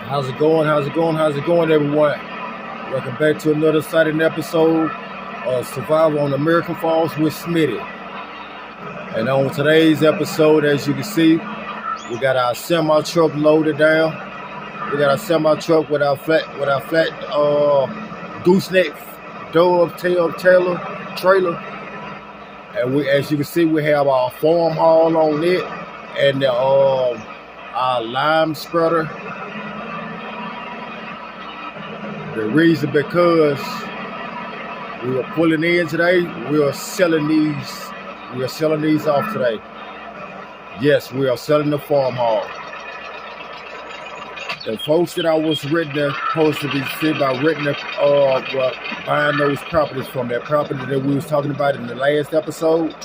How's it going? How's it going? How's it going, everyone? Welcome back to another exciting episode of Survival on American Falls with Smitty. And on today's episode, as you can see, we got our semi truck loaded down. We got our semi truck with our flat gooseneck dovetail trailer. And we, as you can see, we have our farm haul on it and our lime spreader. The reason because we are pulling in today, we are selling these off today. Yes, we are selling the farm haul. The folks that I was supposed to be see about buying those properties from, that property that we was talking about in the last episode,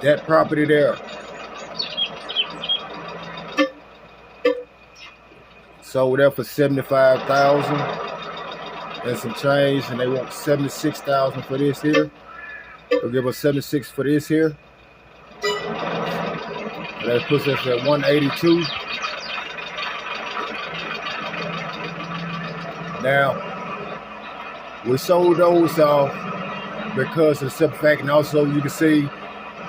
that property there. Sold there for $75,000 and some change, and they want $76,000 for this here. They'll give us $76,000 for this here. And that puts us at $182,000. Now, we sold those off because of the simple fact, and also you can see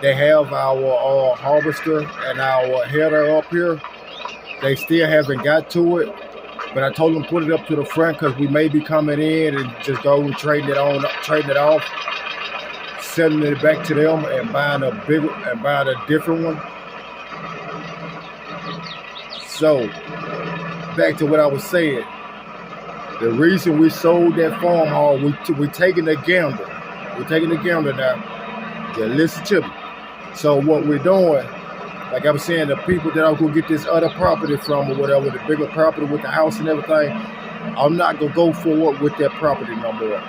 they have our harvester and our header up here. They still haven't got to it, but I told them put it up to the front because we may be coming in and just go and trading it off, selling it back to them and buying a different one. So back to what I was saying. The reason we sold that farm haul, we're taking a gamble. We're taking a gamble now. Yeah, listen to me. So what we're doing, like I was saying, the people that I'm going to get this other property from or whatever, the bigger property with the house and everything, I'm not going to go forward with that property no more.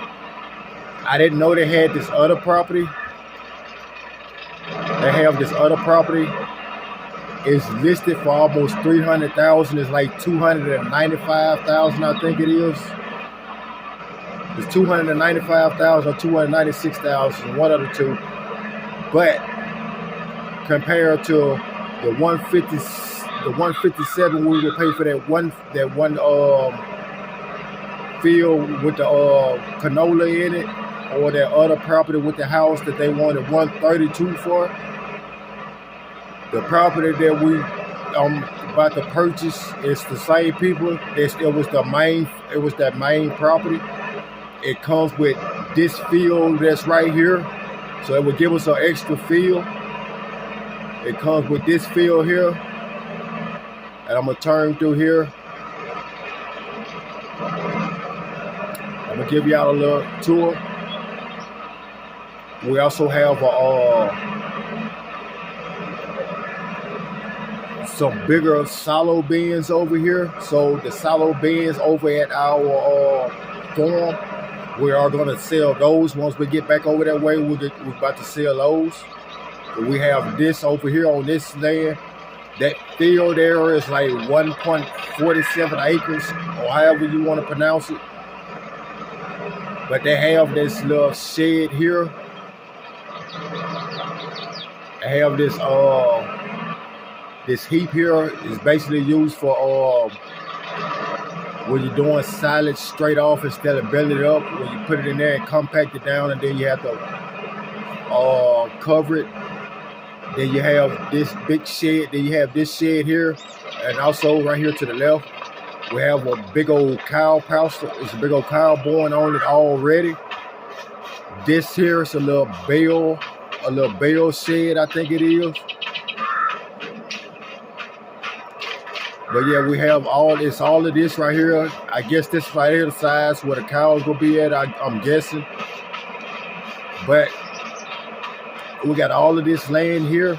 I didn't know they had this other property. They have this other property. It's listed for almost $300,000. It's like $295,000, I think it is. It's $295,000 or $296,000, one of the two. But compared to the 157 we would pay for that one field with the canola in it, or that other property with the house that they wanted $132 for. The property that we about to purchase is the same people. It was that main property. It comes with this field that's right here, so it would give us an extra field. It comes with this field here, and I'm gonna turn through here. I'm gonna give y'all a little tour. We also have some bigger silo bins over here. So the silo bins over at our farm, we are gonna sell those. Once we get back over that way, we're about to sell those. We have this over here on this land. That field there is like 1.47 acres, or however you want to pronounce it. But they have this little shed here. They have this this heap here is basically used for when you're doing silage straight off instead of belling it up. When you put it in there and compact it down, and then you have to cover it. Then you have this big shed. Then you have this shed here. And also right here to the left, we have a big old cow pasture. It's a big old cow born on it already. This here is a little bale shed, I think it is. But yeah, we have all of this right here. I guess this right here, the size where the cows will be at, I'm guessing. But we got all of this land here.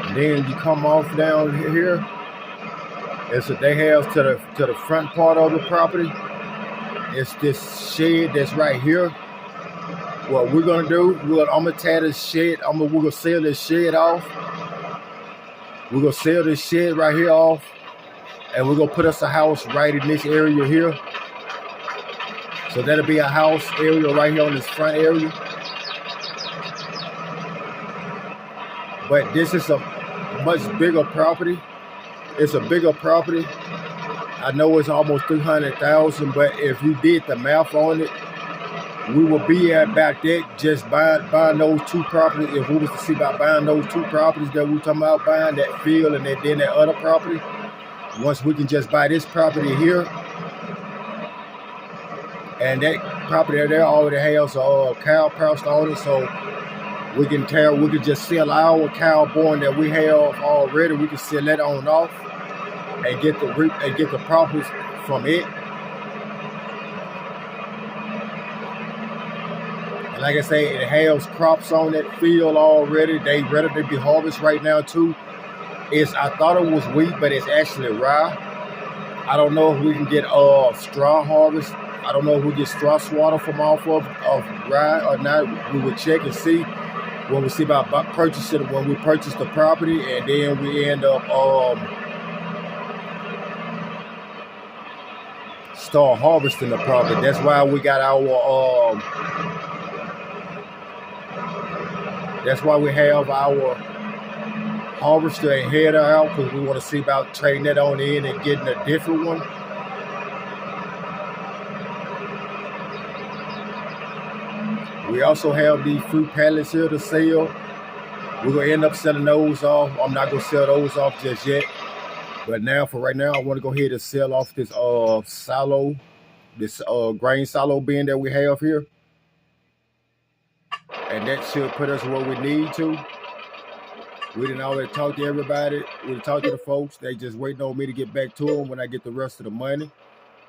And then you come off down here. And so they have to the front part of the property. It's this shed that's right here. What we're gonna do, I'm gonna tear this shed. We're gonna sell this shed off. We're gonna sell this shed right here off. And we're gonna put us a house right in this area here. So that'll be a house area right here on this front area. But this is much bigger property. It's a bigger property. I know it's almost 300,000, but if you did the math on it, we would be at about that just buying those two properties. If we was to see about buying those two properties that we talking about buying, that field and then that other property, once we can just buy this property here, and that property there already has a cow pasture on it, so we can just sell our cow born that we have already. We can sell that on off and get the profits from it. And like I say, it has crops on that field already. They ready to be harvested right now too. I thought it was wheat, but it's actually rye. I don't know if we can get straw harvest. I don't know if we get straw swatter from off of rye or not. We will check and see when we see about purchasing it, when we purchase the property, and then we end up start harvesting the property. That's why we got our that's why we have our harvester and header out, because we want to see about trading that on in and getting a different one. We also have these fruit pallets here to sell. We're going to end up selling those off. I'm not going to sell those off just yet. But now, for right now, I want to go ahead and sell off this silo, this grain silo bin that we have here. And that should put us where we need to. We didn't already talk to everybody. We didn't talk to the folks. They just waiting on me to get back to them when I get the rest of the money,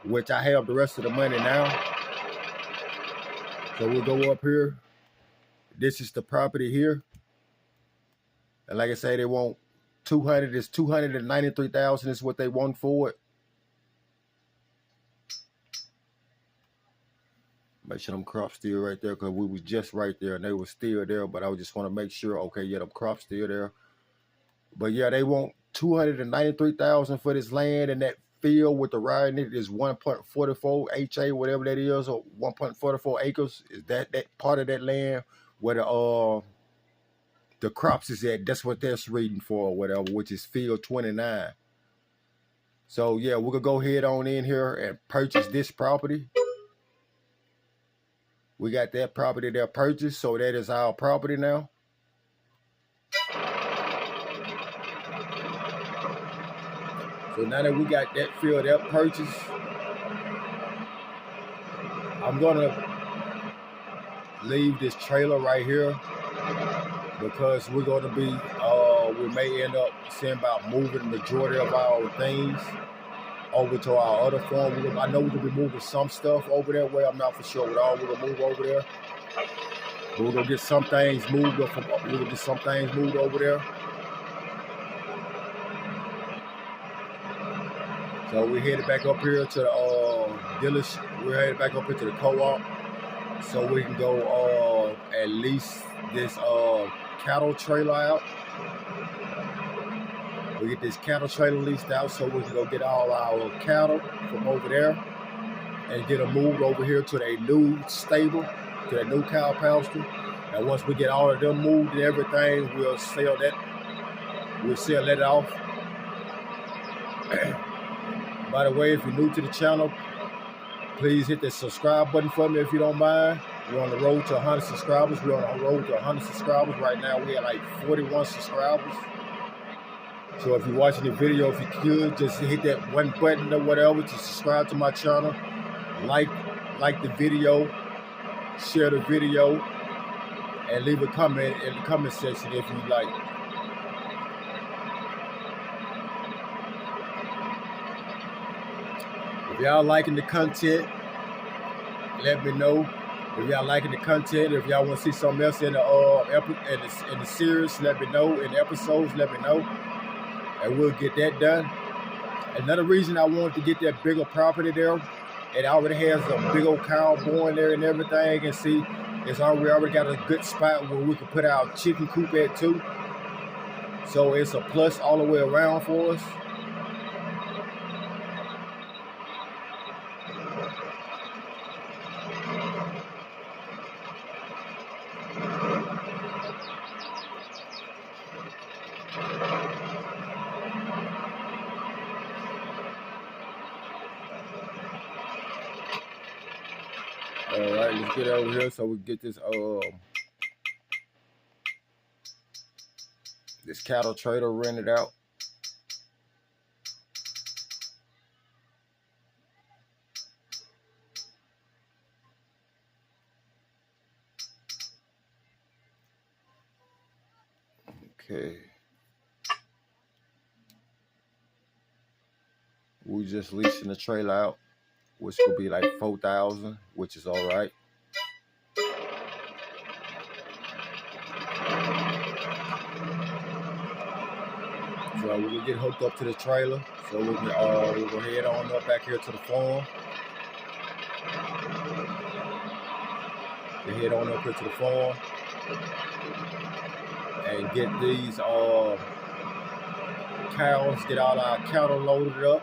which I have the rest of the money now. So we'll go up here. This is the property here. And like I say, they want 200. It's 293,000 is what they want for it. Make sure them crops still right there, because we was just right there and they were still there. But I just want to make sure, okay, yeah, them crops still there. But yeah, they want 293,000 for this land, and that field with the rye in it is 1.44 HA, whatever that is, or 1.44 acres. Is that part of that land where the crops is at? That's what that's reading for, or whatever, which is field 29. So yeah, we're gonna go ahead on in here and purchase this property. We got that property there purchased, so that is our property now. So now that we got that field there purchased, I'm gonna leave this trailer right here, because we're gonna be, we may end up seeing about moving the majority of our things over to our other farm. I know we're gonna be moving some stuff over that way. I'm not for sure what all we're gonna move over there. But we're gonna get some things moved over there. So we're headed back up here to the dealership. We're headed back up here to the co-op, so we can go at least this cattle trailer out. We get this cattle trailer leased out, so we can go get all our cattle from over there and get them moved over here to a new stable, to that new cow pasture. And once we get all of them moved and everything, we'll sell that off. By the way, if you're new to the channel, please hit the subscribe button for me if you don't mind. We're on the road to 100 subscribers. We're on the road to 100 subscribers. Right now, we are like 41 subscribers. So if you're watching the video, if you could, just hit that one button or whatever to subscribe to my channel. Like the video, share the video, and leave a comment in the comment section if you like. If y'all liking the content, let me know. If y'all liking the content, if y'all want to see something else in the series, let me know. In the episodes, let me know, and we'll get that done. Another reason I wanted to get that bigger property there, it already has a big old cow born there and everything, and see, we already got a good spot where we can put our chicken coop at too. So it's a plus all the way around for us. right, let's get over here so we get this cattle trailer rented out. Okay. We just leasing the trailer out, which will be like $4,000, which is all right. So we will get hooked up to the trailer. So we'll head on up back here to the farm. We head on up here to the farm and get these cows, get all our cattle loaded up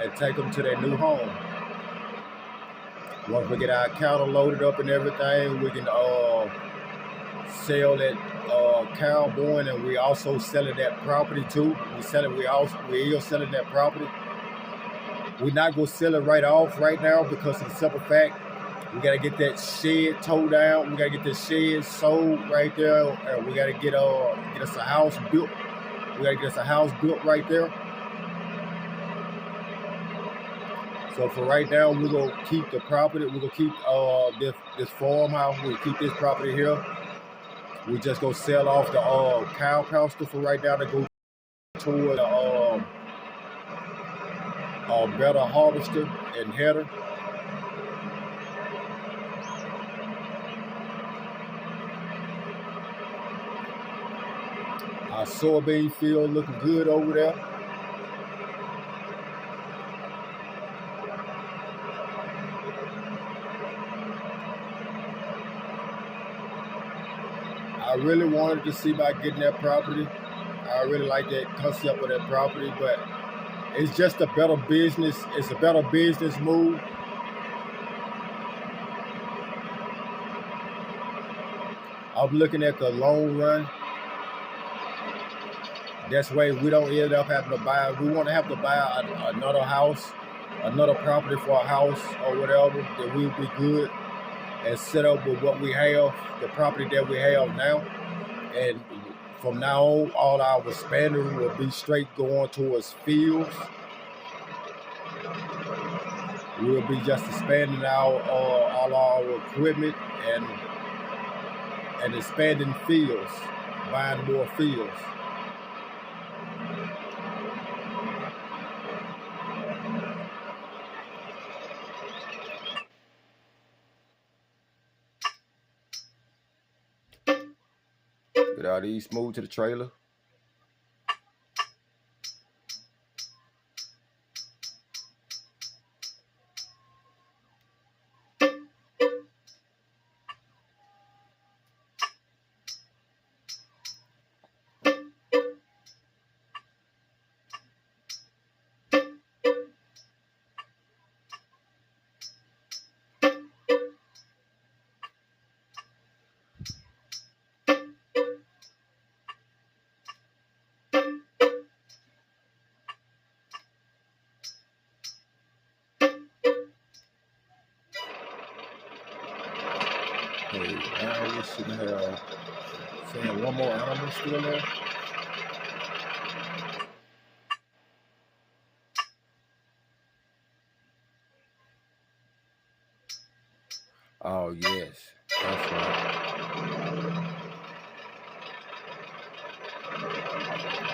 and take them to their new home. Once we get our cattle loaded up and everything, we can sell that cow born, and we also selling that property too. We are selling that property. We're not gonna sell it right off right now because of the simple fact we gotta get that shed towed down. We gotta get the shed sold right there, and we gotta get us a house built. We gotta get us a house built right there. So for right now, we're gonna keep the property. We're gonna keep this farmhouse. We'll keep this property here. We just gonna sell off the cow pasture for right now to go toward a better harvester and header. Our soybean field looking good over there. I really wanted to see about getting that property. I really like that concept of that property, but it's just a better business. It's a better business move. I'm looking at the long run. That's why we don't end up having to buy. We want to have to buy another house, another property for a house or whatever, that we'll be good and set up with what we have, the property that we have now. And from now on, all our spending will be straight going towards fields. We'll be just expanding all our equipment and expanding fields, buying more fields. Get all these moved to the trailer. Okay, now we should have saying one more animal still there. Oh yes, that's right.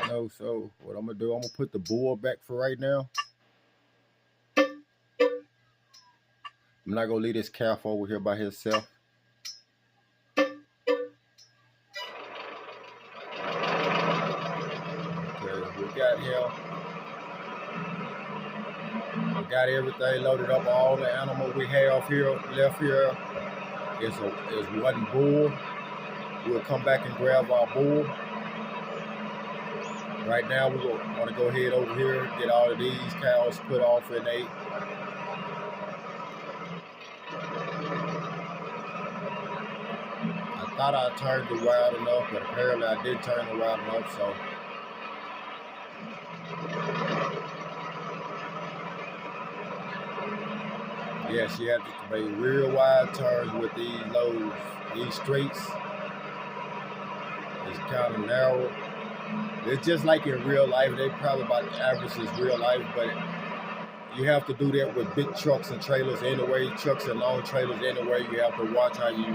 No, so what I'm gonna do, I'm gonna put the bull back for right now. I'm not gonna leave this calf over here by himself. We got everything loaded up. All the animals we have here left here is one bull. We'll come back and grab our bull. Right now we want to go ahead over here, get all of these cows put off and ate. I thought I turned it wild enough, but apparently I did turn it wild enough, so. Yes, you have to make real wide turns with these loads. These streets is kind of narrow. It's just like in real life. They probably about the average is real life, but you have to do that with big trucks and trailers anyway. Trucks and long trailers anyway. You have to watch how you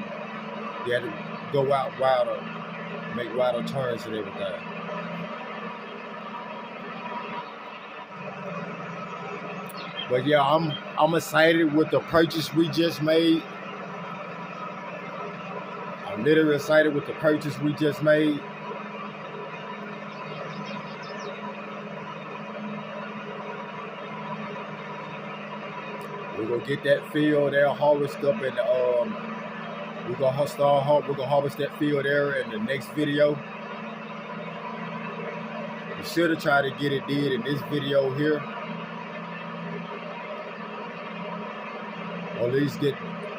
have to go out wider, make wider turns and everything. But yeah, I'm excited with the purchase we just made. I'm literally excited with the purchase we just made. We're gonna get that field there, harvest up, and we're gonna harvest that field there in the next video. We should have tried to get it did in this video here, or at least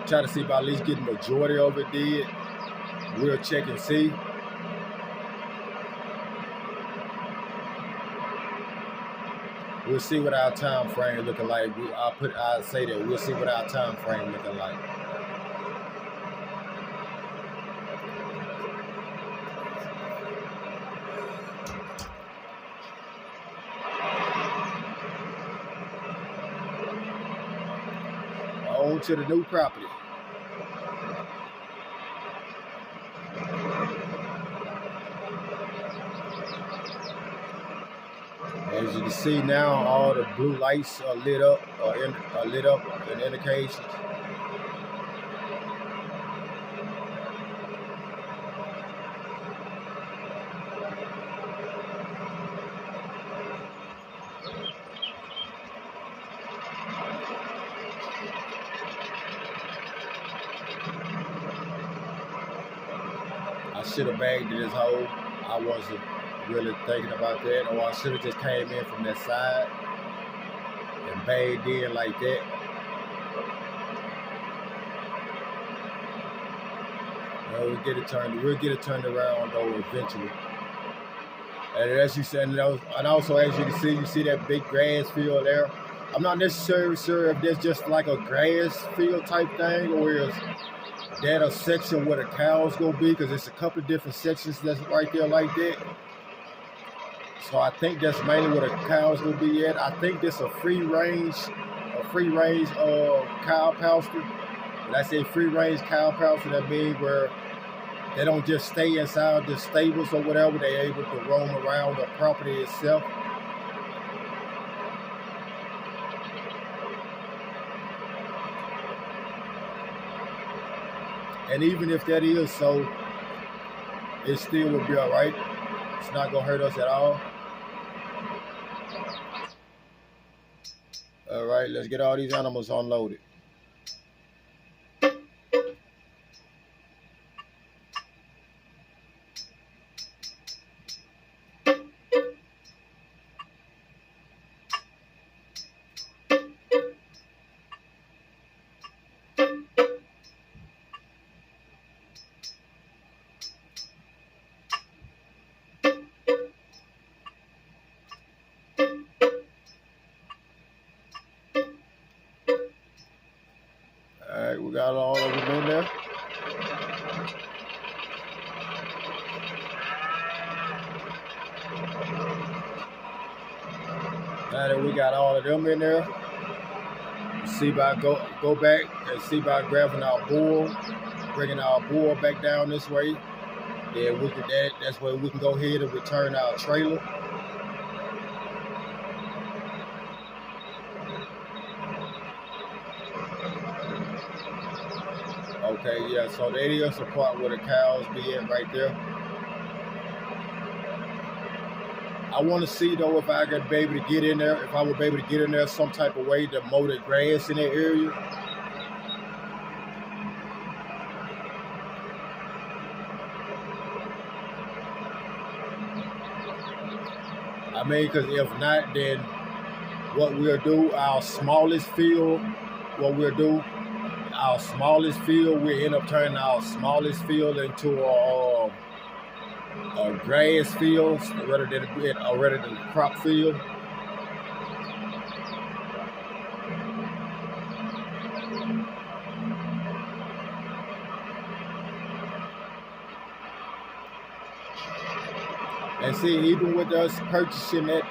try to see if I at least get the majority of it did. We'll check and see. We'll see what our time frame looking like. I'll say that we'll see what our time frame looking like. On to the new property. As you can see now, all the blue lights are lit up, and indications. I should have bagged this hole. I wasn't really thinking about that, or I should have just came in from that side and bagged in like that. We'll get it turned around though eventually. And as you said, and also as you can see that big grass field there. I'm not necessarily sure if that's just like a grass field type thing, or is that a section where the cows gonna be, because it's a couple of different sections that's right there like that. So I think that's mainly where the cows will be at. I think this a free range cow pasture. When I say free range cow pasture, that means where they don't just stay inside the stables or whatever. They're able to roam around the property itself. And even if that is so, it still will be all right. It's not gonna hurt us at all. All right, let's get all these animals unloaded. Alright, we got all of them in there. Now that we got all of them in there, see about go back and see about grabbing our bull, bringing our bull back down this way. Then that's where we can go ahead and return our trailer. Okay, yeah, so that is the part where the cows be at right there. I want to see though if I could be able to get in there, if I would be able to get in there some type of way to mow the grass in that area. I mean, because if not, then what we'll do, our smallest field, we'll end up turning our smallest field into a grass field rather than a crop field. And see, even with us purchasing that